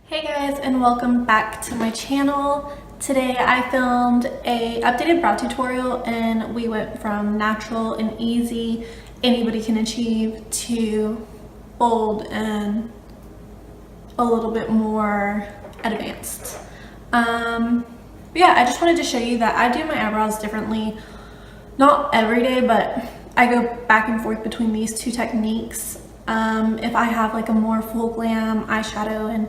Hey guys, and welcome back to my channel. Today I filmed a updated brow tutorial and we went from natural and easy, anybody can achieve, to bold and a little bit more advanced. Yeah, I just wanted to show you that I do my eyebrows differently. Not every day, but I go back and forth between these two techniques. If I have like a more full glam eyeshadow and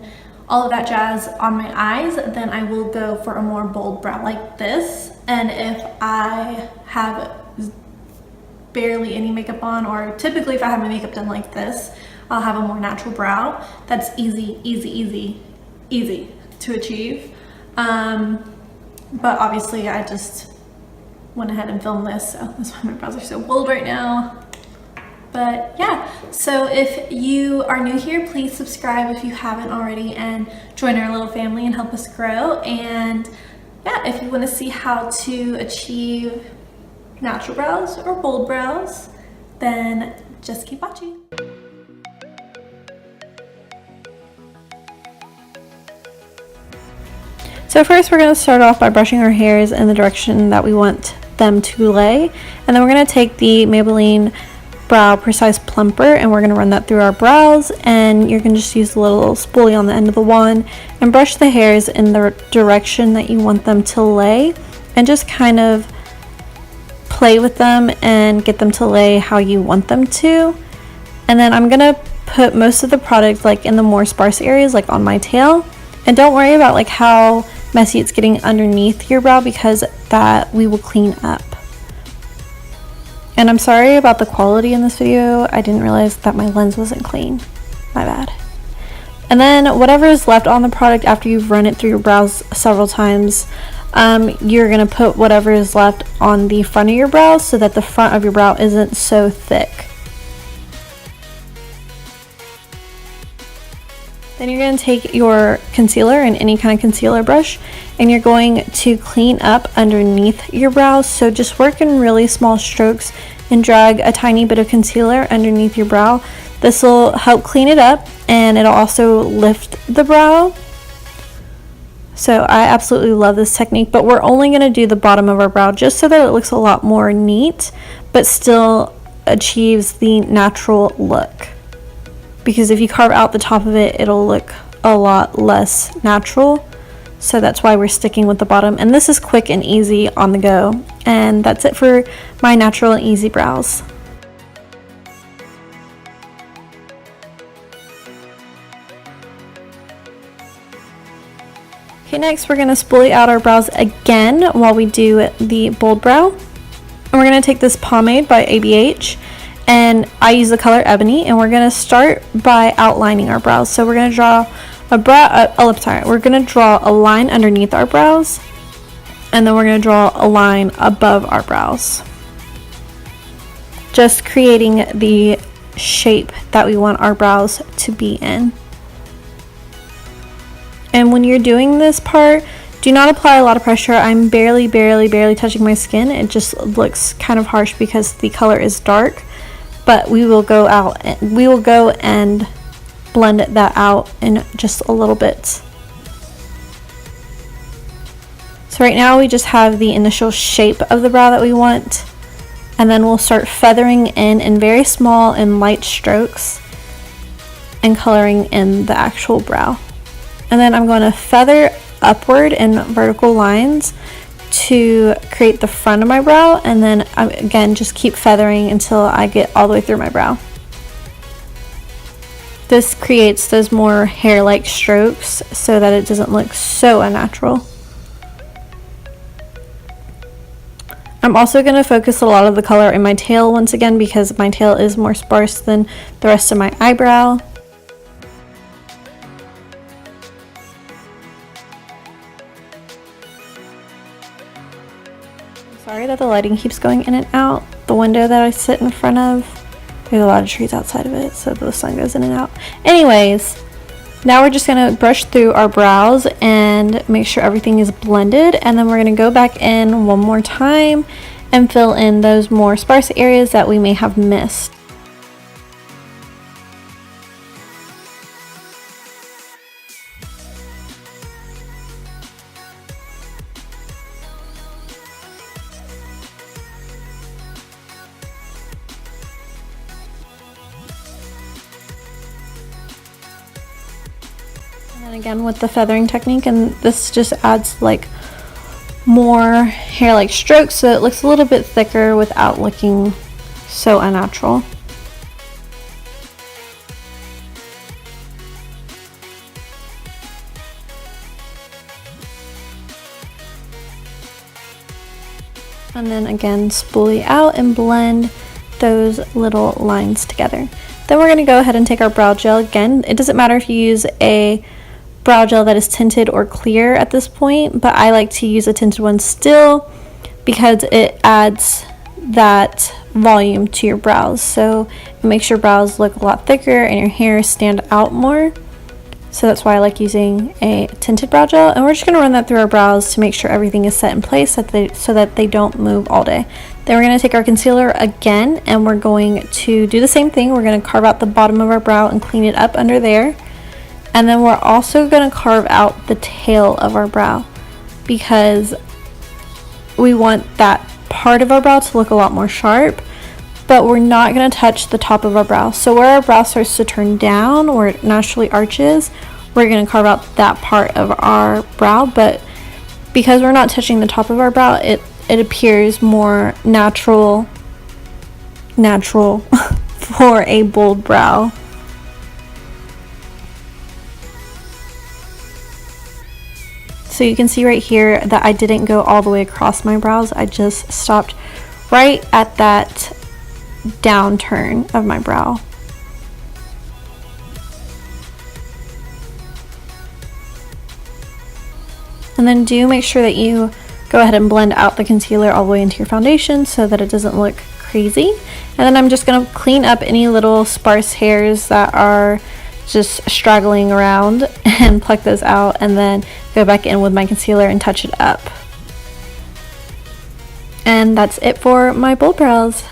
all of that jazz on my eyes, then I will go for a more bold brow like this. And if I have barely any makeup on, or typically if I have my makeup done like this, I'll have a more natural brow. That's easy to achieve. But obviously I just went ahead and filmed this, so that's why my brows are so bold right now. But yeah, so if you are new here, please subscribe if you haven't already and join our little family and help us grow. And yeah, if you want to see how to achieve natural brows or bold brows, then just keep watching. So first we're going to start off by brushing our hairs in the direction that we want them to lay, and then we're going to take the Maybelline Brow Precise Plumper and we're going to run that through our brows, and you're going to just use a little spoolie on the end of the wand and brush the hairs in the direction that you want them to lay, and just kind of play with them and get them to lay how you want them to. And then I'm going to put most of the product like in the more sparse areas, like on my tail, and don't worry about like how messy it's getting underneath your brow, because that we will clean up. And I'm sorry about the quality in this video. I didn't realize that my lens wasn't clean. My bad. And then whatever is left on the product after you've run it through your brows several times, you're going to put whatever is left on the front of your brows so that the front of your brow isn't so thick. Then you're going to take your concealer and any kind of concealer brush, and you're going to clean up underneath your brows. So just work in really small strokes and drag a tiny bit of concealer underneath your brow. This will help clean it up, and it'll also lift the brow. So I absolutely love this technique, but we're only going to do the bottom of our brow just so that it looks a lot more neat, but still achieves the natural look. Because if you carve out the top of it, it'll look a lot less natural. So that's why we're sticking with the bottom. And this is quick and easy on the go. And that's it for my natural and easy brows. Okay, next we're going to spoolie out our brows again while we do the bold brow. And we're going to take this pomade by ABH. And I use the color Ebony, and we're going to start by outlining our brows. So we're going to draw we're going to draw a line underneath our brows, and then we're going to draw a line above our brows, just creating the shape that we want our brows to be in. And when you're doing this part, do not apply a lot of pressure. I'm barely touching my skin. It just looks kind of harsh because the color is dark. But we will go and blend that out in just a little bit. So right now we just have the initial shape of the brow that we want, and then we'll start feathering in very small and light strokes and coloring in the actual brow. And then I'm going to feather upward in vertical lines to create the front of my brow, and then again just keep feathering until I get all the way through my brow. This creates those more hair-like strokes so that it doesn't look so unnatural. I'm also going to focus a lot of the color in my tail once again, because my tail is more sparse than the rest of my eyebrow. Sorry that the lighting keeps going in and out. The window that I sit in front of, there's a lot of trees outside of it, so the sun goes in and out. Anyways, now we're just going to brush through our brows and make sure everything is blended, and then we're going to go back in one more time and fill in those more sparse areas that we may have missed. And again with the feathering technique, and this just adds like more hair like strokes so it looks a little bit thicker without looking so unnatural. And then again spoolie out and blend those little lines together. Then we're going to go ahead and take our brow gel again. It doesn't matter if you use a brow gel that is tinted or clear at this point, but I like to use a tinted one still because it adds that volume to your brows, so it makes your brows look a lot thicker and your hair stand out more. So that's why I like using a tinted brow gel, and we're just going to run that through our brows to make sure everything is set in place so that they don't move all day. Then we're going to take our concealer again and we're going to do the same thing. We're going to carve out the bottom of our brow and clean it up under there. And then we're also going to carve out the tail of our brow because we want that part of our brow to look a lot more sharp, but we're not going to touch the top of our brow. So where our brow starts to turn down, where it naturally arches, we're going to carve out that part of our brow, but because we're not touching the top of our brow, it appears more natural for a bold brow. So you can see right here that I didn't go all the way across my brows. I just stopped right at that downturn of my brow. And then do make sure that you go ahead and blend out the concealer all the way into your foundation so that it doesn't look crazy. And then I'm just going to clean up any little sparse hairs that are just straggling around and pluck those out, and then go back in with my concealer and touch it up. And that's it for my bold brows.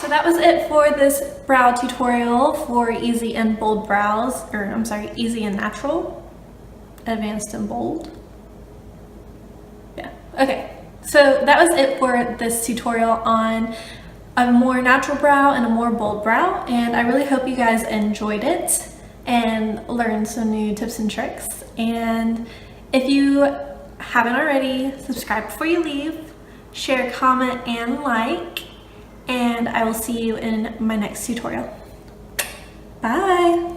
So that was it for this brow tutorial for easy and bold brows, or I'm sorry, easy and natural, advanced and bold. Yeah, okay. So that was it for this tutorial on a more natural brow and a more bold brow, and I really hope you guys enjoyed it and learned some new tips and tricks. And if you haven't already, subscribe before you leave, share, comment, and like, and I will see you in my next tutorial. Bye!